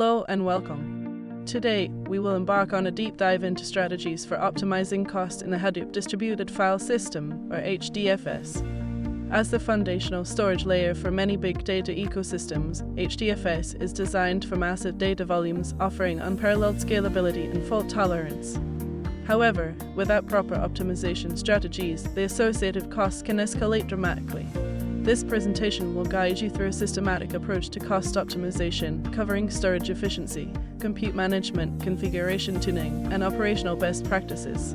Hello and welcome. Today, we will embark on a deep dive into strategies for optimizing cost in the Hadoop Distributed File System, or HDFS. As the foundational storage layer for many big data ecosystems, HDFS is designed for massive data volumes, offering unparalleled scalability and fault tolerance. However, without proper optimization strategies, the associated costs can escalate dramatically. This presentation will guide you through a systematic approach to cost optimization, covering storage efficiency, compute management, configuration tuning, and operational best practices.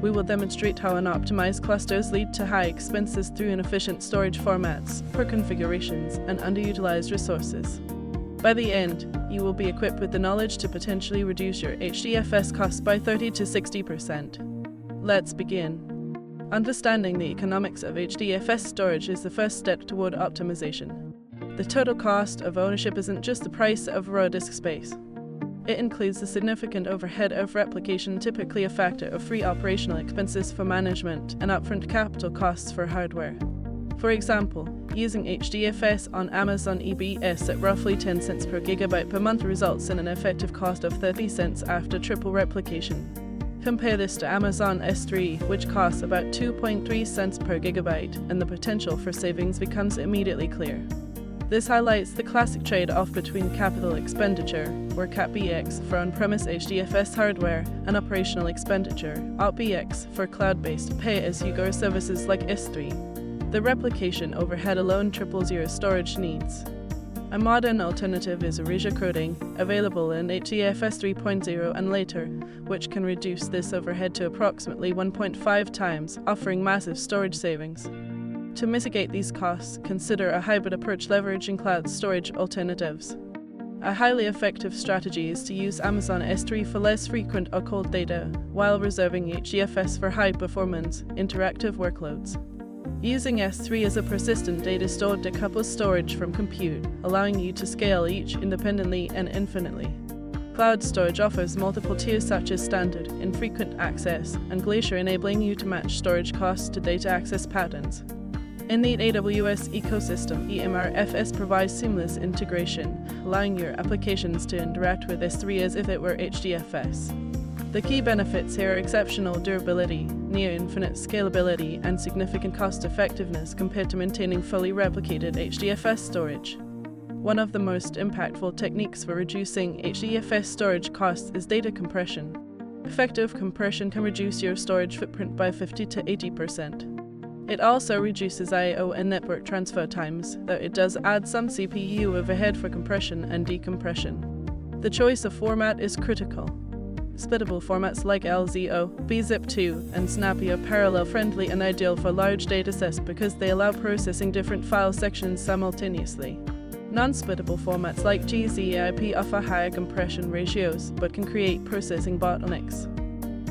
We will demonstrate how unoptimized clusters lead to high expenses through inefficient storage formats, poor configurations, and underutilized resources. By the end, you will be equipped with the knowledge to potentially reduce your HDFS costs by 30 to 60%. Let's begin. Understanding the economics of HDFS storage is the first step toward optimization. The total cost of ownership isn't just the price of raw disk space. It includes the significant overhead of replication, typically a factor of free operational expenses for management and upfront capital costs for hardware. For example, using HDFS on Amazon EBS at roughly 10 cents per gigabyte per month results in an effective cost of 30 cents after triple replication. Compare this to Amazon S3, which costs about 2.3 cents per gigabyte, and the potential for savings becomes immediately clear. This highlights the classic trade-off between capital expenditure, or CapEx, for on-premise HDFS hardware, and operational expenditure, OpEx, for cloud-based pay-as-you-go services like S3. The replication overhead alone triples your storage needs. A modern alternative is erasure coding, available in HDFS 3.0 and later, which can reduce this overhead to approximately 1.5 times, offering massive storage savings. To mitigate these costs, consider a hybrid approach leveraging cloud storage alternatives. A highly effective strategy is to use Amazon S3 for less frequent or cold data, while reserving HDFS for high-performance, interactive workloads. Using S3 as a persistent data store decouples storage from compute, allowing you to scale each independently and infinitely. Cloud storage offers multiple tiers such as standard, infrequent access, and glacier, enabling you to match storage costs to data access patterns. In the AWS ecosystem, EMRFS provides seamless integration, allowing your applications to interact with S3 as if it were HDFS. The key benefits here are exceptional durability, near-infinite scalability, and significant cost-effectiveness compared to maintaining fully replicated HDFS storage. One of the most impactful techniques for reducing HDFS storage costs is data compression. Effective compression can reduce your storage footprint by 50 to 80%. It also reduces I/O and network transfer times, though it does add some CPU overhead for compression and decompression. The choice of format is critical. Splittable formats like LZO, bzip2, and Snappy are parallel-friendly and ideal for large datasets because they allow processing different file sections simultaneously. Non-splittable formats like gzip offer higher compression ratios, but can create processing bottlenecks.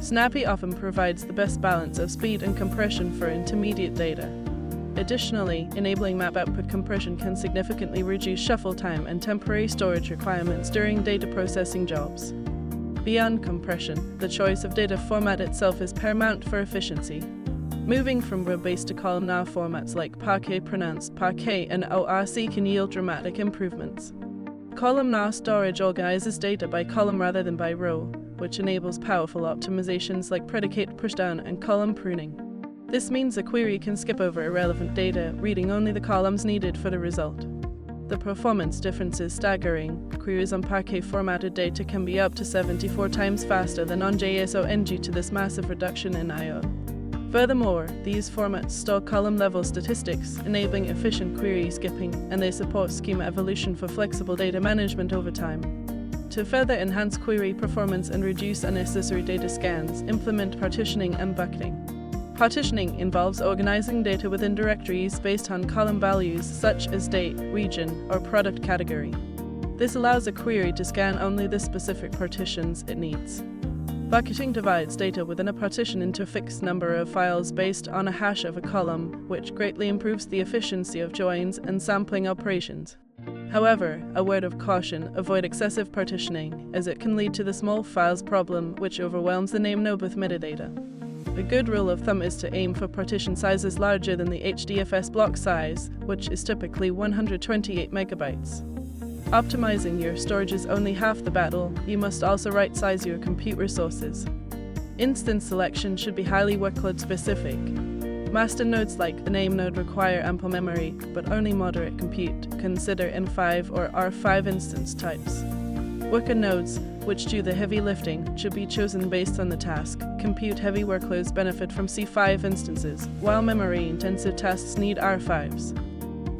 Snappy often provides the best balance of speed and compression for intermediate data. Additionally, enabling map output compression can significantly reduce shuffle time and temporary storage requirements during data processing jobs. Beyond compression, the choice of data format itself is paramount for efficiency. Moving from row-based to columnar formats like Parquet, pronounced Parquet, and ORC can yield dramatic improvements. Columnar storage organizes data by column rather than by row, which enables powerful optimizations like predicate pushdown and column pruning. This means a query can skip over irrelevant data, reading only the columns needed for the result. The performance difference is staggering. Queries on Parquet formatted data can be up to 74 times faster than on JSON due to this massive reduction in I/O. Furthermore, these formats store column-level statistics, enabling efficient query skipping, and they support schema evolution for flexible data management over time. To further enhance query performance and reduce unnecessary data scans, implement partitioning and bucketing. Partitioning involves organizing data within directories based on column values such as date, region, or product category. This allows a query to scan only the specific partitions it needs. Bucketing divides data within a partition into a fixed number of files based on a hash of a column, which greatly improves the efficiency of joins and sampling operations. However, a word of caution: avoid excessive partitioning, as it can lead to the small files problem, which overwhelms the name node with metadata. A good rule of thumb is to aim for partition sizes larger than the HDFS block size, which is typically 128 megabytes. Optimizing your storage is only half the battle. You must also right-size your compute resources. Instance selection should be highly workload specific. Master nodes like the name node require ample memory, but only moderate compute. Consider N5 or R5 instance types. Worker nodes, which do the heavy lifting, should be chosen based on the task. Compute-heavy workloads benefit from C5 instances, while memory-intensive tasks need R5s.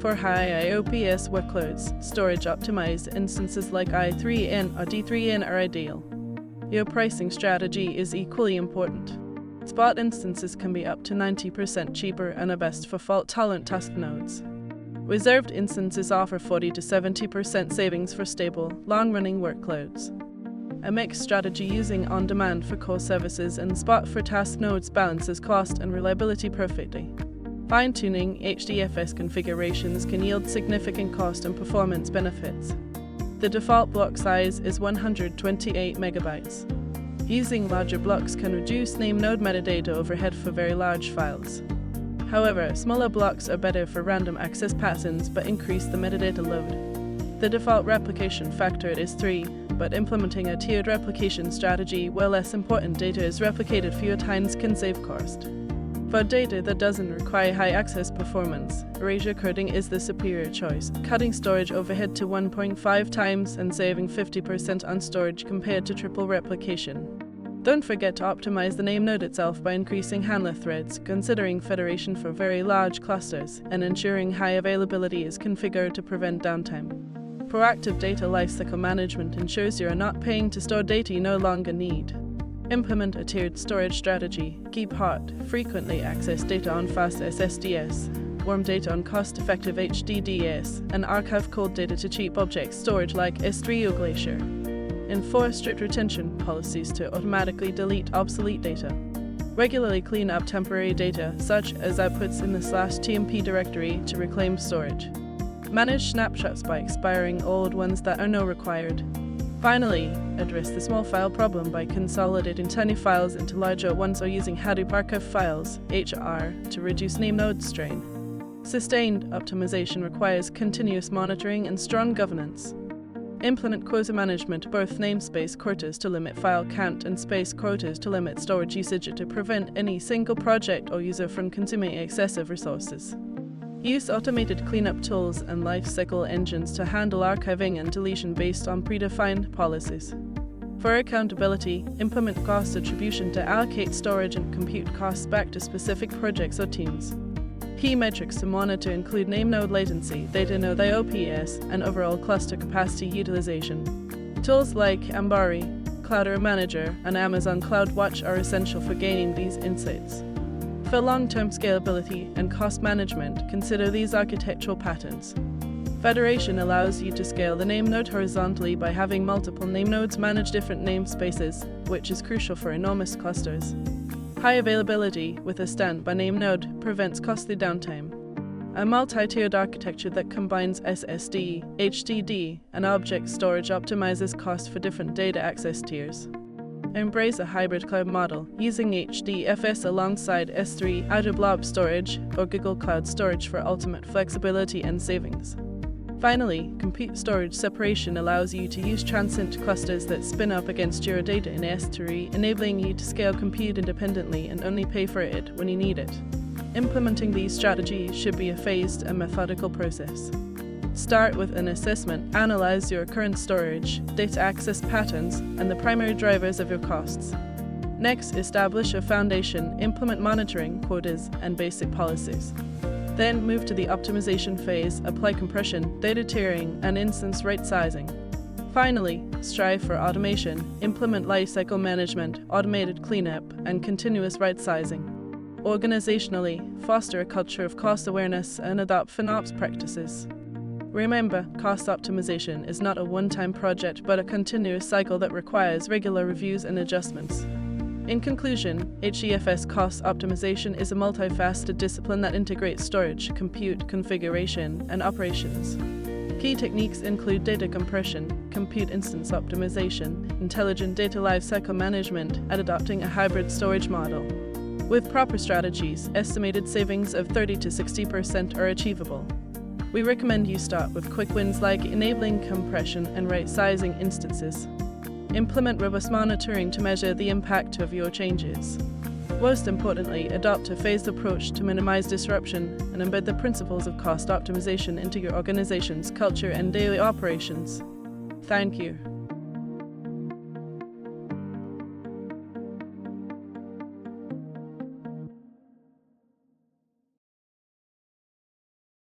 For high IOPS workloads, storage-optimized instances like I3N or D3N are ideal. Your pricing strategy is equally important. Spot instances can be up to 90% cheaper and are best for fault-tolerant task nodes. Reserved instances offer 40 to 70% savings for stable, long-running workloads. A mixed strategy using on-demand for core services and spot for task nodes balances cost and reliability perfectly. Fine-tuning HDFS configurations can yield significant cost and performance benefits. The default block size is 128 megabytes. Using larger blocks can reduce name node metadata overhead for very large files. However, smaller blocks are better for random access patterns but increase the metadata load. The default replication factor is 3, but implementing a tiered replication strategy where less important data is replicated fewer times can save cost. For data that doesn't require high access performance, erasure coding is the superior choice, cutting storage overhead to 1.5 times and saving 50% on storage compared to triple replication. Don't forget to optimize the name node itself by increasing handler threads, considering federation for very large clusters, and ensuring high availability is configured to prevent downtime. Proactive data lifecycle management ensures you are not paying to store data you no longer need. Implement a tiered storage strategy. Keep hot, frequently accessed data on fast SSDs, warm data on cost-effective HDDs, and archive cold data to cheap object storage like S3 or Glacier. Enforce strict retention policies to automatically delete obsolete data. Regularly clean up temporary data, such as outputs in the /tmp directory, to reclaim storage. Manage snapshots by expiring old ones that are no required. Finally, address the small file problem by consolidating tiny files into larger ones or using Hadoop archive files (HR) to reduce name node strain. Sustained optimization requires continuous monitoring and strong governance. Implement quota management, both namespace quotas to limit file count and space quotas to limit storage usage to prevent any single project or user from consuming excessive resources. Use automated cleanup tools and lifecycle engines to handle archiving and deletion based on predefined policies. For accountability, implement cost attribution to allocate storage and compute costs back to specific projects or teams. Key metrics to monitor include name node latency, data node IOPS, and overall cluster capacity utilization. Tools like Ambari, Cloudera Manager, and Amazon CloudWatch are essential for gaining these insights. For long-term scalability and cost management, consider these architectural patterns. Federation allows you to scale the name node horizontally by having multiple name nodes manage different namespaces, which is crucial for enormous clusters. High availability with a stand-by name node prevents costly downtime. A multi-tiered architecture that combines SSD, HDD, and object storage optimizes cost for different data access tiers. Embrace a hybrid cloud model, using HDFS alongside S3, Azure Blob Storage, or Google Cloud Storage for ultimate flexibility and savings. Finally, compute storage separation allows you to use transient clusters that spin up against your data in S3, enabling you to scale compute independently and only pay for it when you need it. Implementing these strategies should be a phased and methodical process. Start with an assessment. Analyze your current storage, data access patterns, and the primary drivers of your costs. Next, establish a foundation, implement monitoring, quotas, and basic policies. Then move to the optimization phase, apply compression, data tiering, and instance right-sizing. Finally, strive for automation, implement lifecycle management, automated cleanup, and continuous right-sizing. Organizationally, foster a culture of cost awareness and adopt FinOps practices. Remember, cost optimization is not a one-time project but a continuous cycle that requires regular reviews and adjustments. In conclusion, HDFS cost optimization is a multifaceted discipline that integrates storage, compute, configuration, and operations. Key techniques include data compression, compute instance optimization, intelligent data lifecycle management, and adopting a hybrid storage model. With proper strategies, estimated savings of 30 to 60% are achievable. We recommend you start with quick wins like enabling compression and right-sizing instances. Implement robust monitoring to measure the impact of your changes. Most importantly, adopt a phased approach to minimize disruption and embed the principles of cost optimization into your organization's culture and daily operations. Thank you.